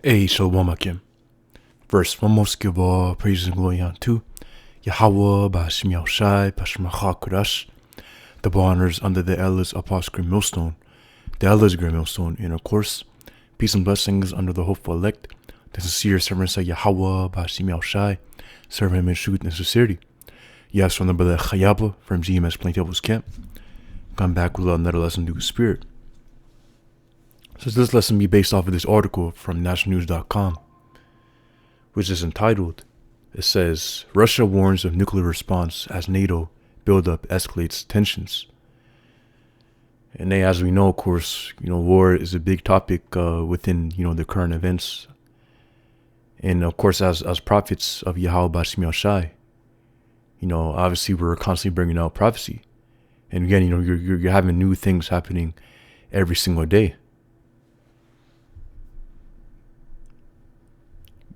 Hey, Shalom Akim. Verse 1 most give all praise and glory unto Yahweh Ba'ashim Yahushai Ba'ashim HaKodesh, the honors under the Elders Apostle Green Millstone, the Elders Green Millstone, and of course, peace and blessings under the hopeful elect, the sincere servants of Yahweh Ba'ashim Yahushai, serve him in truth and sincerity. Yes, from the brother Chayaba from GMS Plain Tables Camp. Come back with another lesson due to spirit. So this lesson be based off of this article from nationalnews.com, which is entitled, it says, Russia warns of nuclear response as NATO buildup escalates tensions. And as we know, of course, war is a big topic within, the current events. And of course, as prophets of Yahweh Ba'ashim Yahushai, obviously we're constantly bringing out prophecy. And again, you're having new things happening every single day.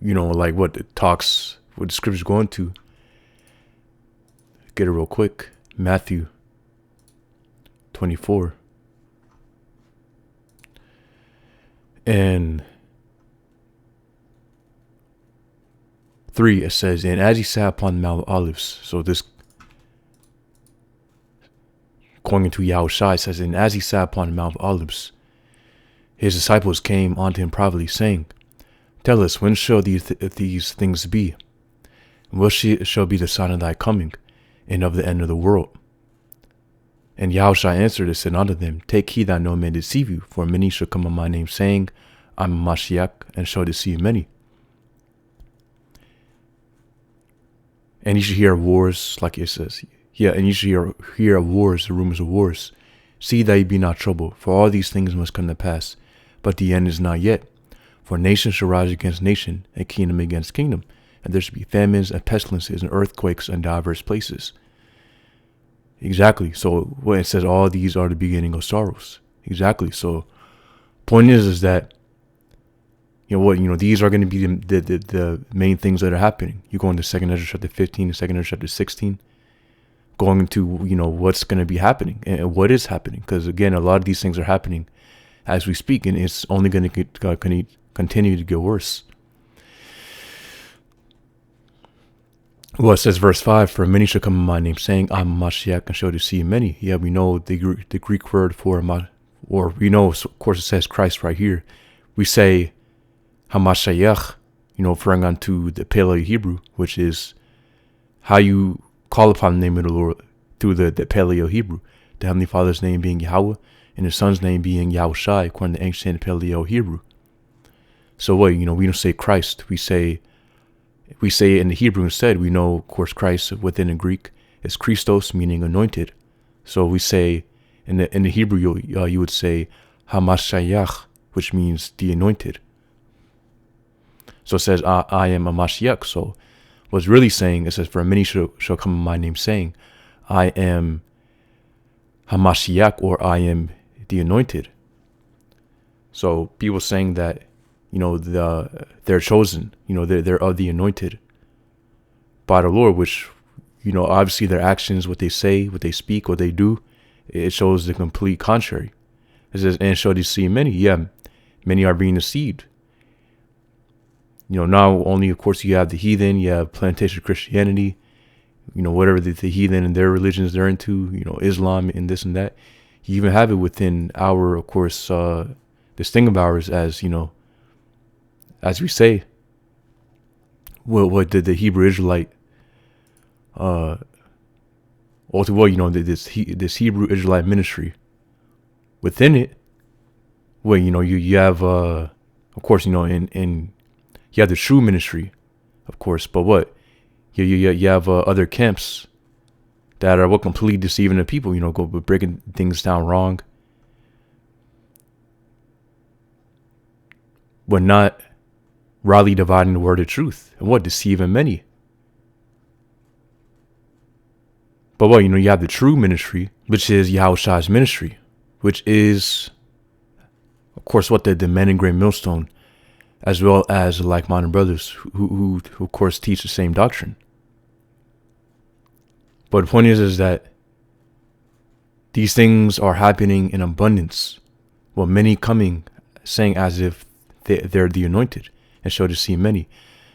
Like what it talks, what the scripture's going to. Get it real quick. Matthew 24. And 3, it says, and as he sat upon the Mount of Olives, so this, going into Yahushua, says, and as he sat upon the Mount of Olives, his disciples came unto him privately, saying, Tell us, when shall these things be? And what shall be the sign of thy coming, and of the end of the world? And Yahushua answered and said unto them, Take heed that no man deceive you, for many shall come on my name, saying, I am Mashiach, and shall deceive many. And you should hear of wars, like it says. Yeah, and you should hear of wars, the rumors of wars. See that ye be not troubled, for all these things must come to pass, but the end is not yet. For nation shall rise against nation, and kingdom against kingdom, and there shall be famines and pestilences and earthquakes in diverse places. Exactly. So when it says all these are the beginning of sorrows. Exactly. So point is that these are going to be the main things that are happening. You go into 2nd Ezra chapter 15 and 2nd Ezra chapter 16, going into what's going to be happening and what is happening. Because again, a lot of these things are happening as we speak, and it's only going to continue to get worse. Well, it says verse 5, for many shall come in my name, saying, I am Mashiach, and shall deceive many. Yeah, we know the Greek word for, or we know, of course, it says Christ right here. We say Hamashiach, referring unto the Paleo Hebrew, which is how you call upon the name of the Lord through the Paleo Hebrew. The Heavenly Father's name being Yahweh, and His Son's name being Yahushai, according to ancient Paleo Hebrew. So what, we don't say Christ, we say in the Hebrew instead. We know, of course, Christ within the Greek is Christos, meaning anointed. So we say, in the Hebrew, you would say Hamashiach, which means the anointed. So it says, I am a Mashiach. So what's really saying, it says, for many shall come in my name, saying, I am Hamashiach, or I am the anointed. So people saying that, they're chosen, they're of the anointed by the Lord, which, obviously their actions, what they say, what they speak, what they do, it shows the complete contrary. It says, and shall deceive many. Yeah, many are being deceived. Not only, of course, you have the heathen, you have plantation Christianity, whatever the heathen and their religions they're into, Islam and this and that. You even have it within our, of course, this thing of ours, as we say, what did the Hebrew Israelite, this Hebrew Israelite ministry, within it, you have, of course, in you have the true ministry, of course, but what, you have other camps that are completely deceiving the people, go breaking things down wrong, but not rightly dividing the word of truth, and deceiving many. But you have the true ministry, which is Yahushua's ministry, which is, of course, the men in Great Millstone, as well as the like-minded brothers who of course teach the same doctrine. But the point is that these things are happening in abundance. Well, many coming saying as if they're the anointed. and shall deceive many.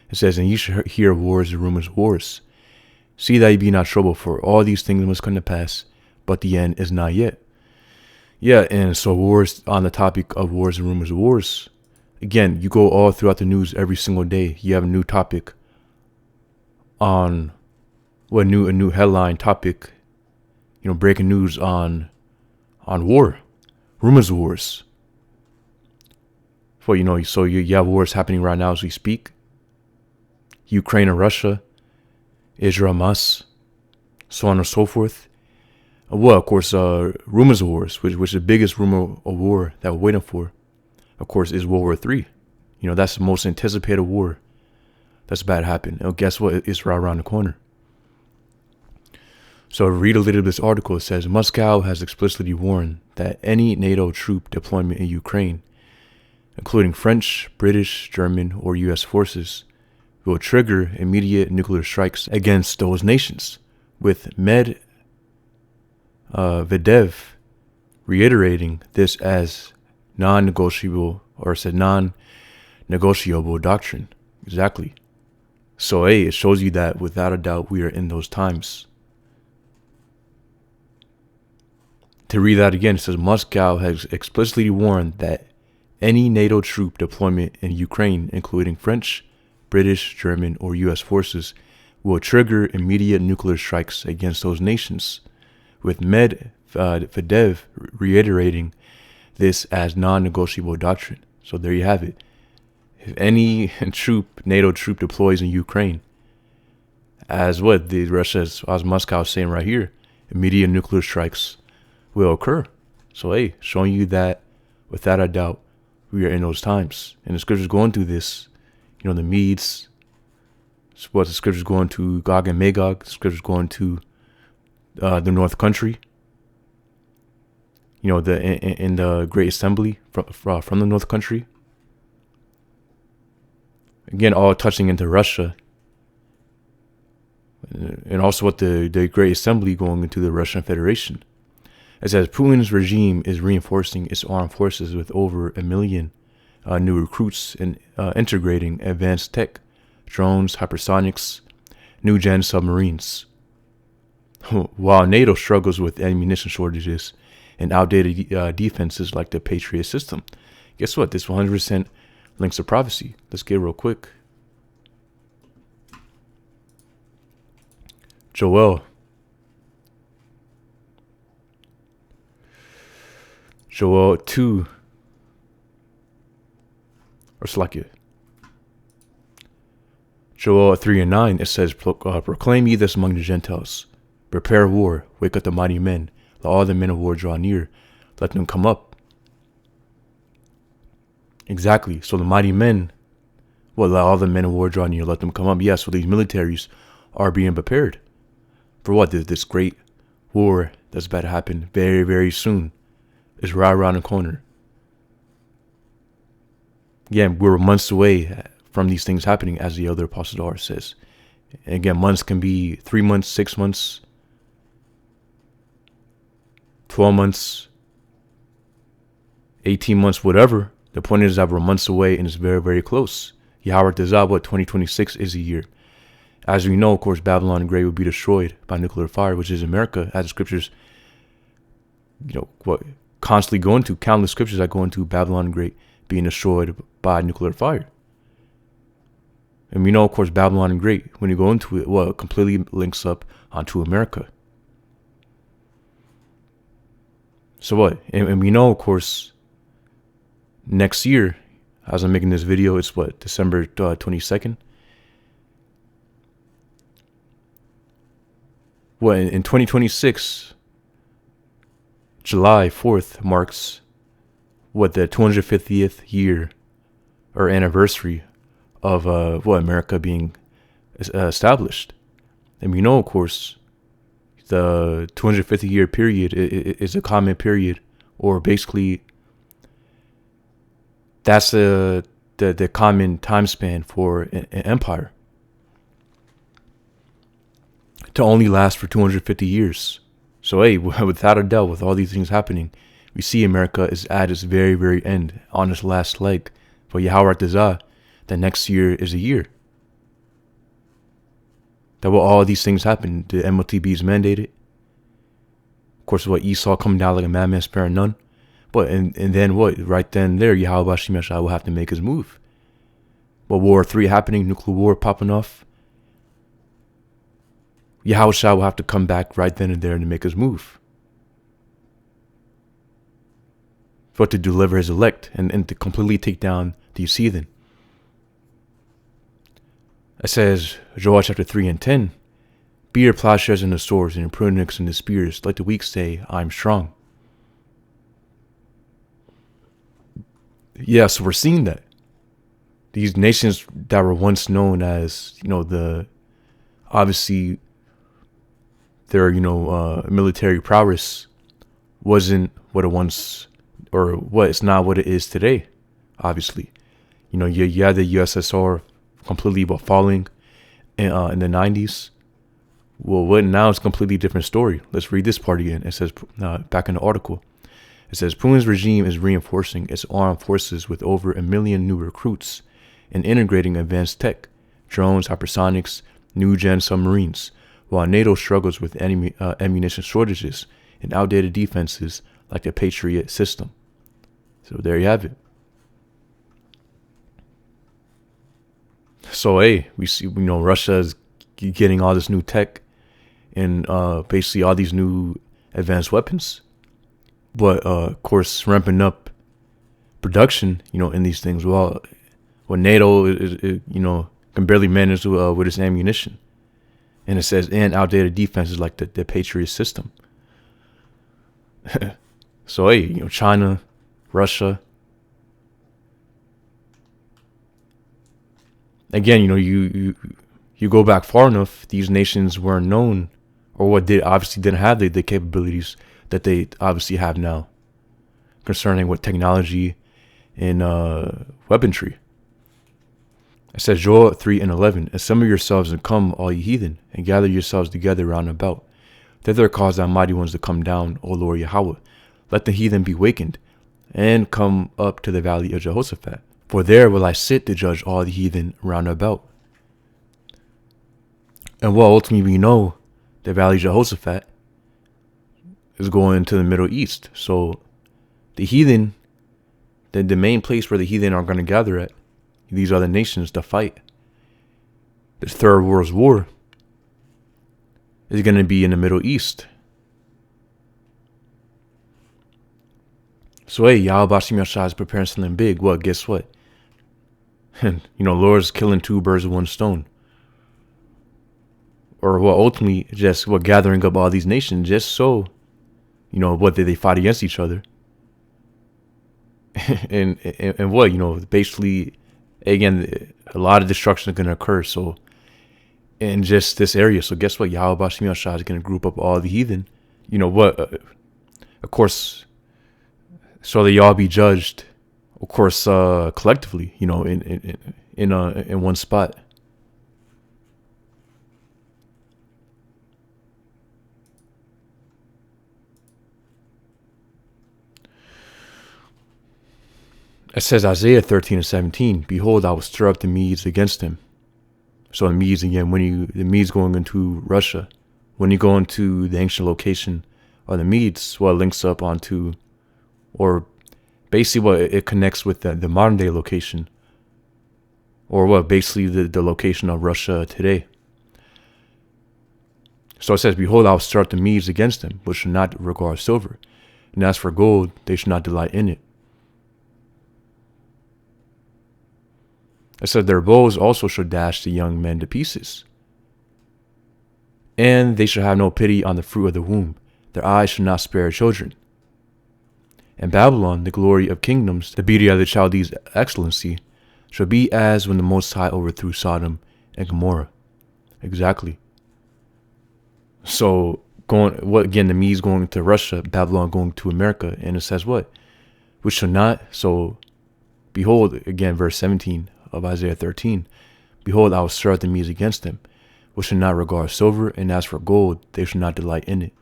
It says, and ye shall hear of wars and rumors of wars. See that ye be not troubled, for all these things must come to pass, but the end is not yet. Yeah, and so wars, on the topic of wars and rumors of wars. Again, you go all throughout the news every single day. You have a new topic on a new headline topic, breaking news on war, rumors of wars. Well, so you have wars happening right now as we speak. Ukraine and Russia, Israel, Hamas, so on and so forth. Well, of course, rumors of wars, which is the biggest rumor of war that we're waiting for, of course, is World War III. That's the most anticipated war that's about to happen. And guess what? It's right around the corner. So read a little of this article. It says, Moscow has explicitly warned that any NATO troop deployment in Ukraine, including French, British, German, or U.S. forces, will trigger immediate nuclear strikes against those nations, with Medvedev reiterating this as non-negotiable doctrine. Exactly. So, it shows you that without a doubt we are in those times. To read that again, it says Moscow has explicitly warned that any NATO troop deployment in Ukraine, including French, British, German, or U.S. forces, will trigger immediate nuclear strikes against those nations, with Medvedev reiterating this as non-negotiable doctrine. So there you have it. If any NATO troop deploys in Ukraine, as Moscow is saying right here, immediate nuclear strikes will occur. So showing you that without a doubt we are in those times. And the scripture's going through this. The Medes, the scripture's going to Gog and Magog, the scripture's going to the North Country. In the Great Assembly from the North Country. Again, all touching into Russia. And also what the Great Assembly going into the Russian Federation. It says Putin's regime is reinforcing its armed forces with over 1 million new recruits and integrating advanced tech, drones, hypersonics, new-gen submarines. While NATO struggles with ammunition shortages and outdated defenses like the Patriot system. Guess what? This 100% links to prophecy. Let's get real quick. Joel 2, or Slakia. Joel 3 and 9, it says, proclaim ye this among the Gentiles. Prepare war, wake up the mighty men. Let all the men of war draw near. Let them come up. Exactly. So the mighty men, let all the men of war draw near. Let them come up. Yes, so these militaries are being prepared. For what? This great war that's about to happen very, very soon. Is right around the corner. Again, we're months away from these things happening, as the other Apostle R says. And again, months can be 3 months, 6 months, 12 months, 18 months, whatever. The point is that we're months away and it's very, very close. Yahweh Tezah, 2026 is a year. As we know, of course, Babylon the Great will be destroyed by nuclear fire, which is America, as the scriptures, constantly go into, countless scriptures that go into Babylon the Great being destroyed by nuclear fire. And we know, of course, Babylon the Great, when you go into it, it completely links up onto America. So what? And we know, of course, next year, as I'm making this video, it's December 22nd. In 2026, July 4th marks the 250th year or anniversary of America being established. And we know, of course, the 250-year period is a common period, or basically that's the common time span for an empire to only last for 250 years. So, without a doubt, with all these things happening, we see America is at its very, very end, on its last leg. But Yahweh Tezah, the next year is a year. That will all these things happen. The MLTB is mandated. Of course, what Esau coming down like a madman sparing none. But and then what? Right then there, Yahweh Shemeshai will have to make his move. But War 3 happening, nuclear war popping off. Yahushua will have to come back right then and there to make his move. For to deliver his elect and to completely take down these heathen. It says, Joel chapter 3 and 10, be your plowshares and the swords and your pruning and the spears. Let the weak say, I'm strong. Yeah, so we're seeing that. These nations that were once known as, obviously their, military prowess wasn't what it once, or what it's not what it is today, obviously. You had the USSR completely falling in the 90s. Well, what now is a completely different story. Let's read this part again. It says, back in the article, it says, Putin's regime is reinforcing its armed forces with over 1 million new recruits and integrating advanced tech, drones, hypersonics, new-gen submarines, while NATO struggles with ammunition shortages and outdated defenses like the Patriot system. So there you have it. So, hey, we see, Russia is getting all this new tech and basically all these new advanced weapons. But, of course, ramping up production, in these things. Well, NATO, can barely manage with its ammunition. And it says, and outdated defenses like the Patriot system. So, hey, China, Russia. Again, you go back far enough, these nations weren't known, or what they obviously didn't have the capabilities that they obviously have now concerning what technology and weaponry. It says Joel 3 and 11, assemble yourselves and come, all ye heathen, and gather yourselves together round about. Thither cause thy mighty ones to come down, O Lord Yahweh. Let the heathen be wakened, and come up to the valley of Jehoshaphat. For there will I sit to judge all the heathen round about. And well, ultimately we know the valley of Jehoshaphat is going to the Middle East. So the heathen, the main place where the heathen are going to gather at, these other nations to fight the Third World War, is going to be in the Middle East. So hey, Yahweh Shemeshai is preparing something big. Well, guess what? Lord's killing two birds with one stone. Or ultimately just gathering up all these nations just so, they fight against each other. and basically, again, a lot of destruction is going to occur. So, in just this area. So guess what? Yahweh Shemeshai is going to group up all the heathen. Of course, so that y'all be judged, of course, collectively, in one spot. It says Isaiah 13 and 17, behold, I will stir up the Medes against him. So the Medes, again, the Medes going into Russia, when you go into the ancient location of the Medes, it links up onto, or basically it connects with the modern day location, or basically the location of Russia today. So it says, behold, I will stir up the Medes against him, but shall not regard silver. And as for gold, they shall not delight in it. It said, their bows also shall dash the young men to pieces. And they shall have no pity on the fruit of the womb. Their eyes shall not spare children. And Babylon, the glory of kingdoms, the beauty of the Chaldees' excellency, shall be as when the Most High overthrew Sodom and Gomorrah. Exactly. So, the Medes going to Russia, Babylon going to America, and it says what? Which shall not, so, behold, again, verse 17 of Isaiah 13, behold, I will stir up the Medes against them, which shall not regard silver, and as for gold, they shall not delight in it.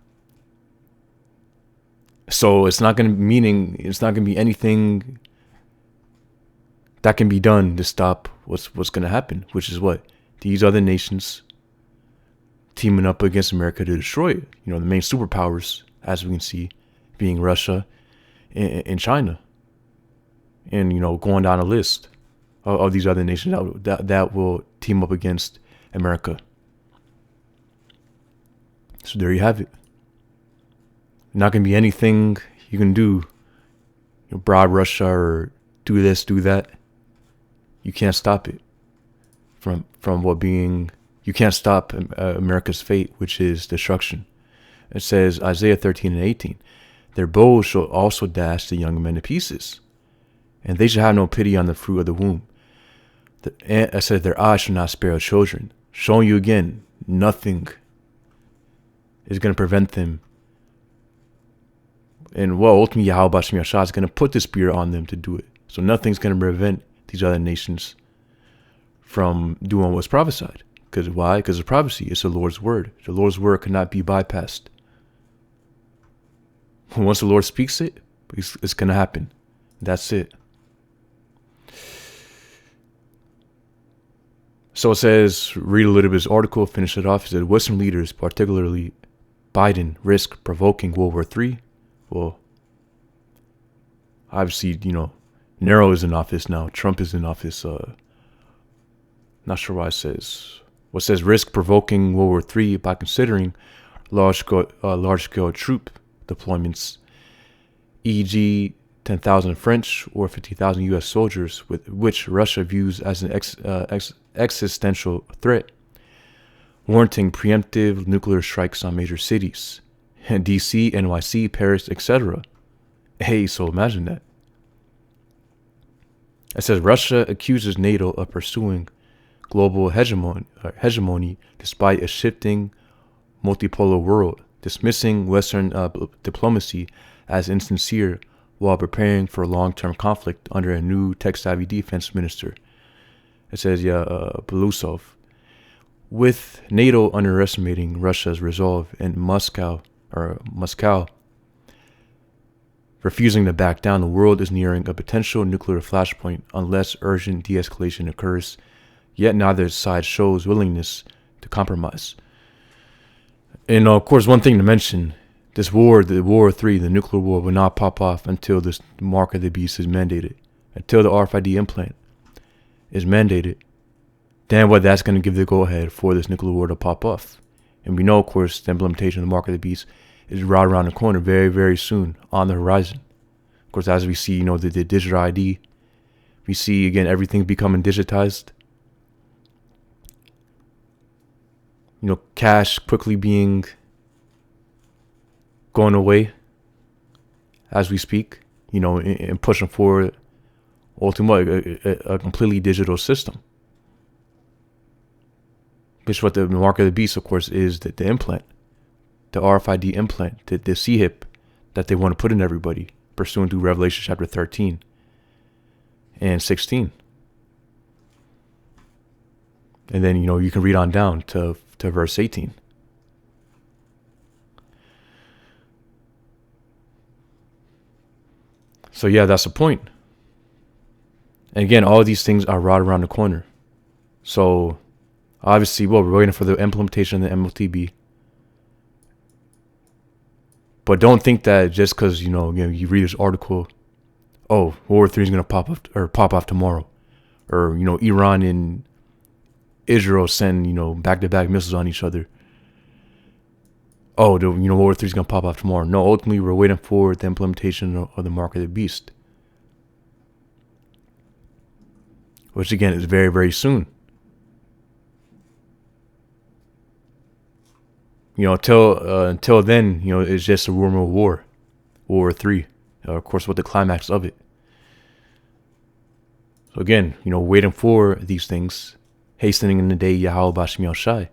So it's not going to be anything that can be done to stop what's going to happen, which is what these other nations teaming up against America to destroy it. You know, the main superpowers, as we can see, being Russia and China, and you know, going down a list of these other nations that will team up against America. So there you have it. Not gonna be anything you can do, you know, bribe Russia or do this, do that. You can't stop it from what being. You can't stop America's fate, which is destruction. It says Isaiah 13:18, their bows shall also dash the young men to pieces, and they shall have no pity on the fruit of the womb. I said their eyes shall not spare children. Showing you again, nothing is going to prevent them. And well, ultimately, Yahweh Shem Yahshua is going to put the spirit on them to do it. So nothing's going to prevent these other nations from doing what's prophesied. Because why? Because it's prophecy. It's the Lord's word. The Lord's word cannot be bypassed. Once the Lord speaks it, it's going to happen. That's it. So it says, read a little bit of this article, finish it off. It said, Western leaders, particularly Biden, risk provoking World War III. Well, obviously, you know, Nero is in office now. Trump is in office. Not sure why it says. What says risk provoking World War III by considering large scale troop deployments, e.g., 10,000 French or 50,000 U.S. soldiers, with which Russia views as an existential threat, warranting preemptive nuclear strikes on major cities, D.C., NYC, Paris, etc. Hey, so imagine that. It says Russia accuses NATO of pursuing global hegemony despite a shifting multipolar world, dismissing Western diplomacy as insincere while preparing for long-term conflict under a new tech-savvy defense minister. It says, Belousov. With NATO underestimating Russia's resolve and Moscow refusing to back down, the world is nearing a potential nuclear flashpoint unless urgent de-escalation occurs. Yet neither side shows willingness to compromise. And of course, one thing to mention, this war, the War III, the nuclear war, will not pop off until this mark of the beast is mandated. Until the RFID implant is mandated, then what that's going to give the go-ahead for this nuclear war to pop off. And we know, of course, the implementation of the mark of the beast is right around the corner, very, very soon, on the horizon. Of course, as we see, you know, the digital ID, we see, again, everything becoming digitized. You know, cash quickly going away as we speak, you know, and pushing forward ultimately a completely digital system. Which what the mark of the beast, of course, is the implant, the RFID implant, the CHIP that they want to put in everybody, pursuant to Revelation chapter 13 and 16. And then, you know, you can read on down to verse 18. So yeah, that's the point. And again, all of these things are right around the corner. So obviously, well, we're waiting for the implementation of the MLTB. But don't think that just because, you read this article, oh, World War III is going to pop off tomorrow. Or, Iran and Israel send, back-to-back missiles on each other. Oh, World War III is going to pop off tomorrow. No, ultimately, we're waiting for the implementation of the mark of the beast. Which, again, is very, very soon. Until then, it's just a rumor of war. World War III. Of course, with the climax of it. So again, waiting for these things, hastening in the day Yahweh Bashem Yahshai.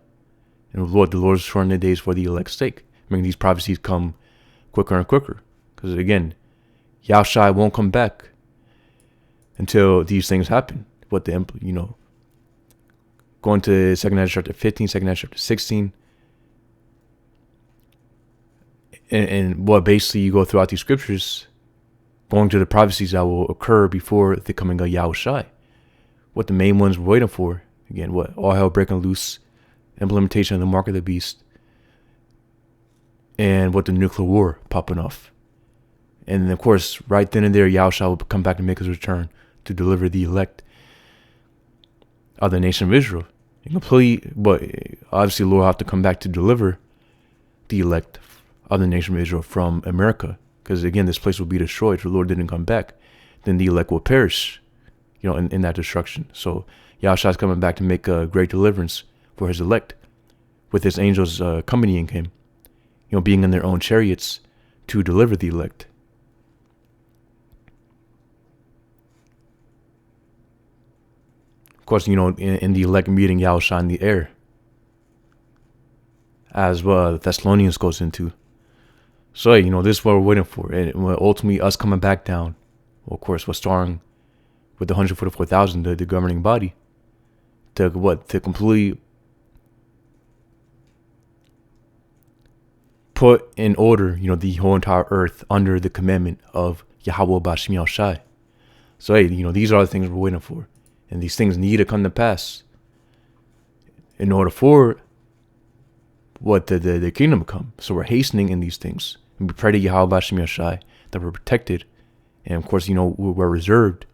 And the Lord is shortening the days for the elect's sake. These prophecies come quicker and quicker. Because again, Yahshai won't come back until these things happen. Going to 2nd Ezra chapter 15, 2nd Ezra chapter 16. And what basically you go throughout these scriptures, going to the prophecies that will occur before the coming of Yahushai. what the main ones were waiting for. Again, what? All hell breaking loose, implementation of the mark of the beast, and what? The nuclear war popping off. And of course, right then and there, Yahushua will come back and make his return to deliver the elect of the nation of Israel. But obviously, the Lord will have to come back to deliver the elect of the nation of Israel from America. Because again, this place will be destroyed. If the Lord didn't come back, then the elect will perish, in that destruction. So Yahushua is coming back to make a great deliverance for his elect, with his angels accompanying him, being in their own chariots to deliver the elect. Of course, in the elect meeting Yahushua in the air, as well, Thessalonians goes into. So, this is what we're waiting for. And ultimately, us coming back down, well, of course, we're starting with the 144,000, the governing body, to completely put in order, the whole entire earth under the commandment of Yahweh Bashim Yahushai. So, these are the things we're waiting for. And these things need to come to pass in order for the kingdom to come. So we're hastening in these things. And we pray to Yahweh Bashim Yahushai that we're protected. And of course, we're reserved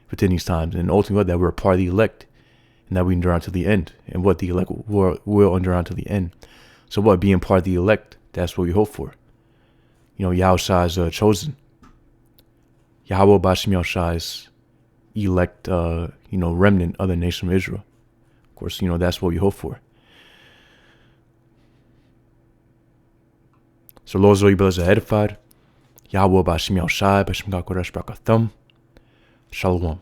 within these times. And ultimately, that we're a part of the elect. And that we endure until the end. And what the elect will endure until the end. So being part of the elect, that's what we hope for. Yahushua is chosen. Yahweh Bashim Yahushai is elect, remnant of the nation of Israel. Of course, that's what we hope for. So, Lord, all you brothers are edified. Yahweh Bashim Yahushai, Bashim Gakoresh Brakatham. Shalom.